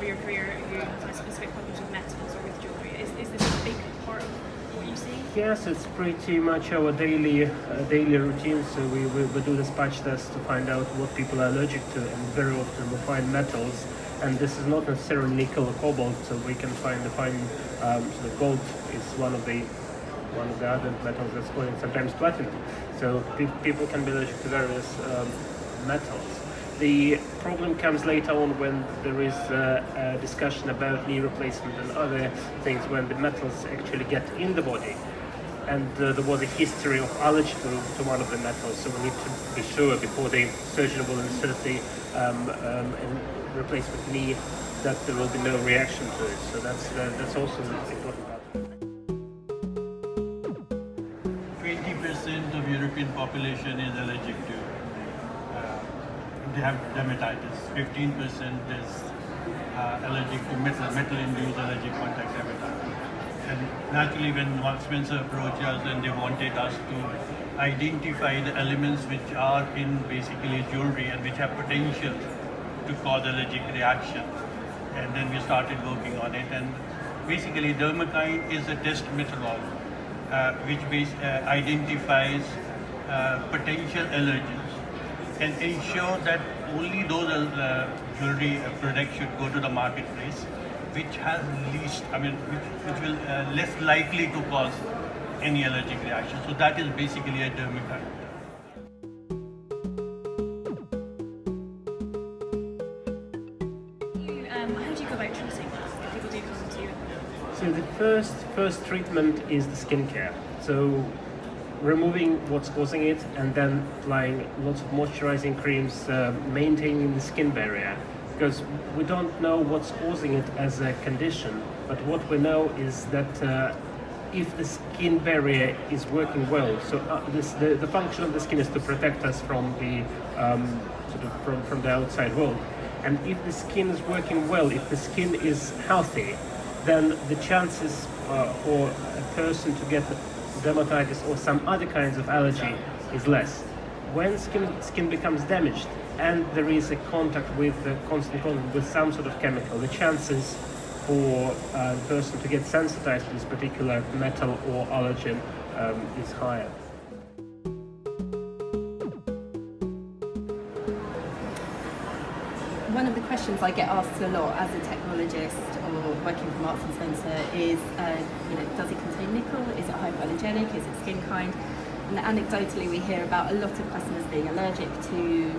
over your career you have specific problems with metals or with jewellery? Is this a big part of what you see? Yes, it's pretty much our daily routine. So we do the patch test to find out what people are allergic to, and very often we find metals. And this is not necessarily nickel or cobalt, so we can find so the gold is one of the other metals that's causing sometimes platinum. So people can be allergic to various metals. The problem comes later on when there is a discussion about knee replacement and other things, when the metals actually get in the body. And there was a history of allergy to one of the metals, so we need to be sure before the surgeon will insert the replacement knee that there will be no reaction to it. So that's also an important part. 20% of European population is allergic to. They have dermatitis. 15% is allergic to metal-induced allergic contact dermatitis. And naturally, when Mark Spencer approached us and they wanted us to identify the elements which are in basically jewelry and which have potential to cause allergic reaction, and then we started working on it. And basically, DermaKind is a test methodology which identifies potential allergens and ensure that only those jewelry products should go to the marketplace which has which will less likely to cause any allergic reaction. So that is basically a DermaKind. How do you go about treating if people do come to you? So the first treatment is the skincare. So removing what's causing it, and then applying lots of moisturizing creams, maintaining the skin barrier, because we don't know what's causing it as a condition, but what we know is that if the skin barrier is working well, so the function of the skin is to protect us from the from the outside world, and if the skin is working well, if the skin is healthy, then the chances for a person to get dermatitis or some other kinds of allergy is less. When skin becomes damaged and there is a constant contact with some sort of chemical, the chances for the person to get sensitized to this particular metal or allergen is higher. One of the questions I get asked a lot as a technologist or working for Marks & Spencer is, does it contain nickel? Is it hypoallergenic? Is it skin kind? And anecdotally we hear about a lot of customers being allergic to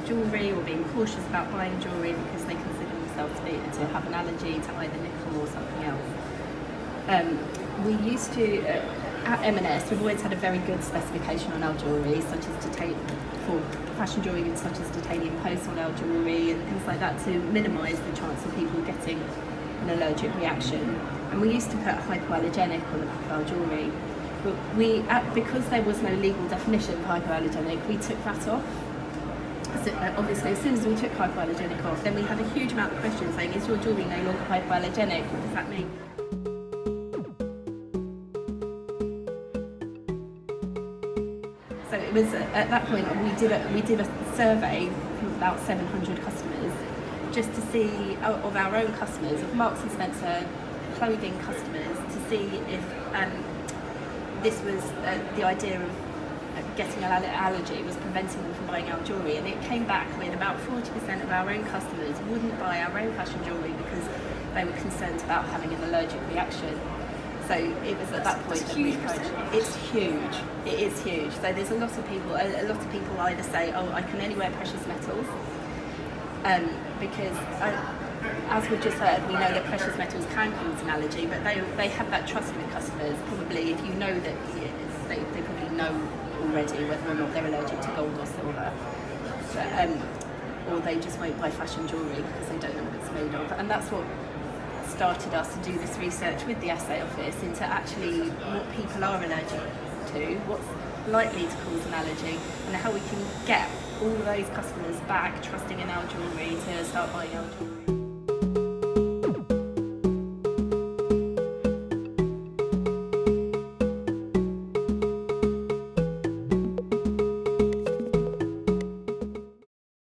jewellery or being cautious about buying jewellery because they consider themselves to have an allergy to either nickel or something else. We used to, at M&S, we've always had a very good specification on our jewellery, such as for fashion jewellery, such as titanium posts on our jewellery and things like that, to minimise the chance of people getting an allergic reaction. And we used to put hypoallergenic on the back of our jewellery, but because there was no legal definition for hypoallergenic, we took that off. So obviously, as soon as we took hypoallergenic off, then we had a huge amount of questions saying, is your jewellery no longer hypoallergenic? What does that mean? So it was at that point we did a survey of about 700 customers just to see, of our own customers, of Marks & Spencer clothing customers, to see if this was the idea of getting an allergy was preventing them from buying our jewellery, and it came back with about 40% of our own customers wouldn't buy our own fashion jewellery because they were concerned about having an allergic reaction. So it was at that point that we approached. It's huge. It is huge. So there's a lot of people either say, oh, I can only wear precious metals, because as we've just heard, we know that precious metals can cause an allergy, but they have that trust with customers. Probably if you know that they probably know already whether or not they're allergic to gold or silver. Or they just won't buy fashion jewellery because they don't know what it's made of. And that's what started us to do this research with the Assay Office into actually what people are allergic to, what's likely to cause an allergy, and how we can get all those customers back trusting in our jewellery to start buying our jewellery.